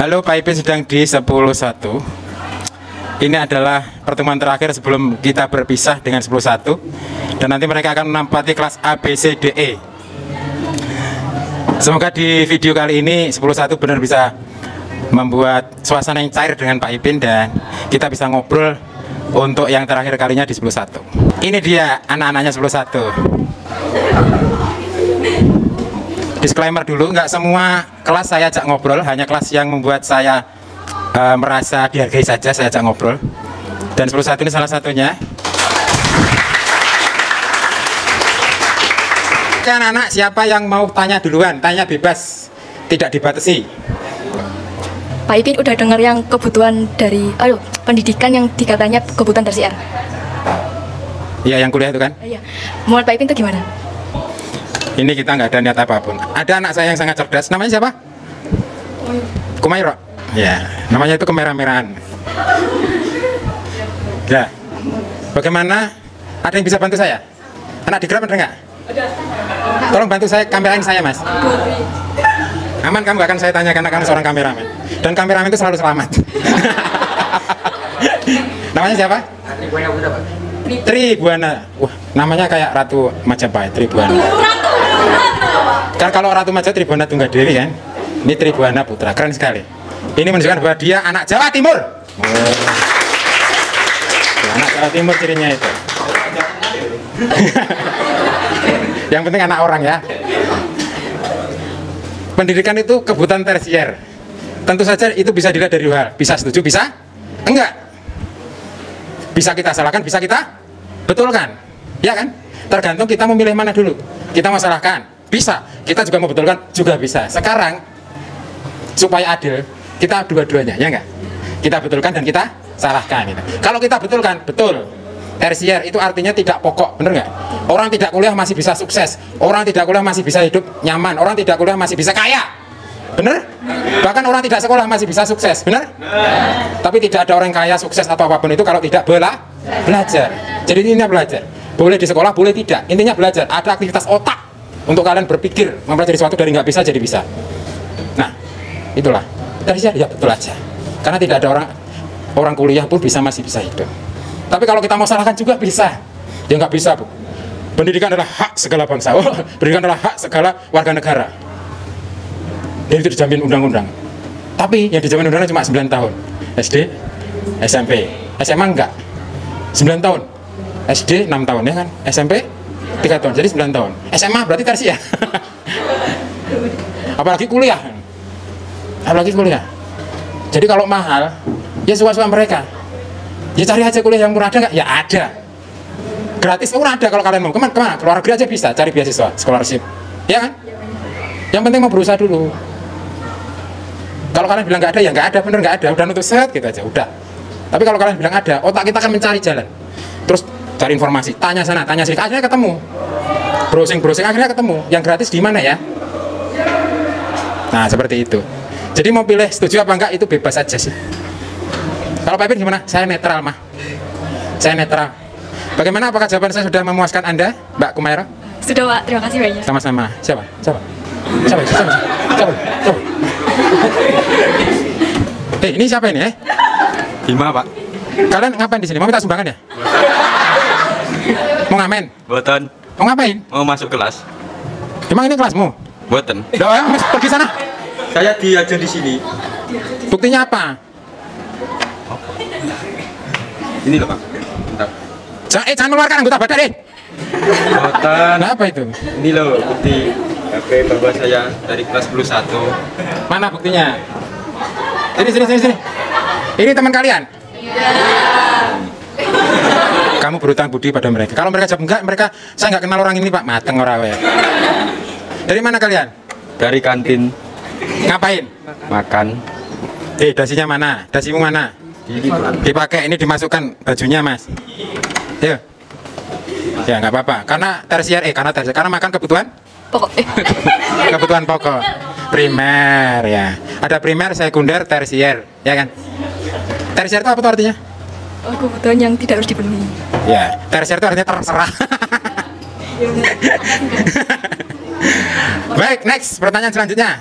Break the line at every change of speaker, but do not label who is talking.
Halo, Pak Ipin sedang di 10.1. Ini adalah pertemuan terakhir sebelum kita berpisah dengan 10.1. Dan nanti mereka akan menempati kelas A, B, C, D, E. Semoga di video kali ini 10.1 benar bisa membuat suasana yang cair dengan Pak Ipin dan kita bisa ngobrol untuk yang terakhir kalinya di 10.1. Ini dia anak-anaknya 10.1. Disclaimer dulu, nggak semua kelas saya ajak ngobrol, hanya kelas yang membuat saya merasa dihargai saja saya ajak ngobrol. Dan 10.1 ini salah satunya. Anak-anak, siapa yang mau tanya duluan? Tanya bebas, tidak dibatasi.
Pak Ipin udah dengar yang kebutuhan dari pendidikan yang dikatanya kebutuhan tersier.
Iya, yang kuliah itu kan?
Iya. Menurut Pak Ipin itu gimana?
Ini kita nggak ada niat apapun. Ada anak saya yang sangat cerdas. Namanya siapa? Kumairo. Ya, namanya itu kemerah-merahan. Ya. Bagaimana? Ada yang bisa bantu saya? Anak di Grab ada nggak? Ada. Tolong bantu saya, kamerain saya, Mas. Aman, kamu nggak akan saya tanyakan karena kamu seorang kameramen. Dan kameramen itu selalu selamat. Namanya siapa? Tribuana. Wah, namanya kayak Ratu Majapahit, Tribuana. Kan kalau Ratu Majapahit Tribuana Tunggadewi kan. Ini Tribuana Putra, keren sekali. Ini menunjukkan bahwa dia anak Jawa Timur. Anak Jawa Timur cirinya itu. Yang penting anak orang ya. Pendidikan itu kebutuhan tersier. Tentu saja itu bisa dilihat dari hal. Bisa setuju, bisa enggak. Bisa kita salahkan, bisa kita betulkan. Ya kan? Tergantung kita memilih mana dulu. Kita mau salahkan, bisa. Kita juga mau betulkan, juga bisa. Sekarang, supaya adil, kita dua-duanya, ya enggak? Kita betulkan dan kita salahkan. Gitu. Kalau kita betulkan, betul. Tersier itu artinya tidak pokok, bener nggak? Orang tidak kuliah masih bisa sukses. Orang tidak kuliah masih bisa hidup nyaman. Orang tidak kuliah masih bisa kaya. Bener? Bahkan orang tidak sekolah masih bisa sukses, bener? Tapi tidak ada orang kaya, sukses atau apapun itu kalau tidak belajar. Jadi intinya belajar. Boleh di sekolah, boleh tidak. Intinya belajar. Ada aktivitas otak untuk kalian berpikir, mempelajari sesuatu dari nggak bisa jadi bisa. Nah, itulah. Tersier ya betul aja. Karena tidak ada orang kuliah pun masih bisa hidup. Tapi kalau kita mau salahkan juga bisa. Ya nggak bisa, Bu. Pendidikan adalah hak segala bangsa. Pendidikan adalah hak segala warga negara. Dan itu dijamin undang-undang. Tapi yang dijamin undang-undang cuma 9 tahun. SD, SMP, SMA enggak. 9 tahun. SD 6 tahun ya kan. SMP 3 tahun. Jadi 9 tahun. SMA berarti tersier. Apalagi kuliah. Apalagi kuliah. Jadi kalau mahal, ya suka-suka mereka. Ya cari aja kuliah yang murah, ada nggak? Ya ada. Gratis pun ada kalau kalian mau. Kemana? Keluar negeri aja bisa cari beasiswa, scholarship. Ya kan? Yang penting mau berusaha dulu. Kalau kalian bilang nggak ada, ya nggak ada, bener nggak ada. Udah nutup set gitu aja, udah. Tapi kalau kalian bilang ada, otak kita akan mencari jalan. Terus cari informasi, tanya sana, tanya sini, akhirnya ketemu. Browsing, akhirnya ketemu. Yang gratis di mana ya? Nah, seperti itu. Jadi mau pilih setuju apa enggak itu bebas aja sih. Kalau Pak Ipin gimana? Saya netral, mah. Saya netral. Bagaimana? Apakah jawaban saya sudah memuaskan Anda, Mbak Kumairo?
Sudah, Pak. Terima kasih banyak.
Sama-sama. Siapa? Ini siapa ini?
Bima, Pak.
Kalian ngapain di sini? Mau minta sumbangan ya? Mau ngamen?
Boten.
Mau ngapain?
Mau masuk kelas.
Emang ini kelasmu?
Boten.
Udah, pergi sana.
Saya diajar di sini.
Buktinya apa?
Ini loh, Pak. Bentar.
Jangan mengeluarkan anggota badan,
Boten.
Nah, apa itu?
Ini loh bukti HP bahwa saya dari kelas 10.1.
Mana buktinya? Sini. Ini teman kalian? Iya. Kamu berutang budi pada mereka. Kalau mereka jawab enggak, saya nggak kenal orang ini, Pak. Mateng orang ya. Dari mana kalian?
Dari kantin.
Ngapain?
Makan.
Dasinya mana? Dasimu mana? Dipakai, ini dimasukkan bajunya, Mas. Yuk. Ya nggak apa-apa. Karena tersier, karena makan kebutuhan
Pokok.
Kebutuhan pokok. Primer ya. Ada primer, sekunder, tersier, ya kan? Tersier itu apa tuh artinya?
Kebutuhan yang tidak harus dipenuhi.
Ya, tersier itu artinya terserah. Baik, next pertanyaan selanjutnya.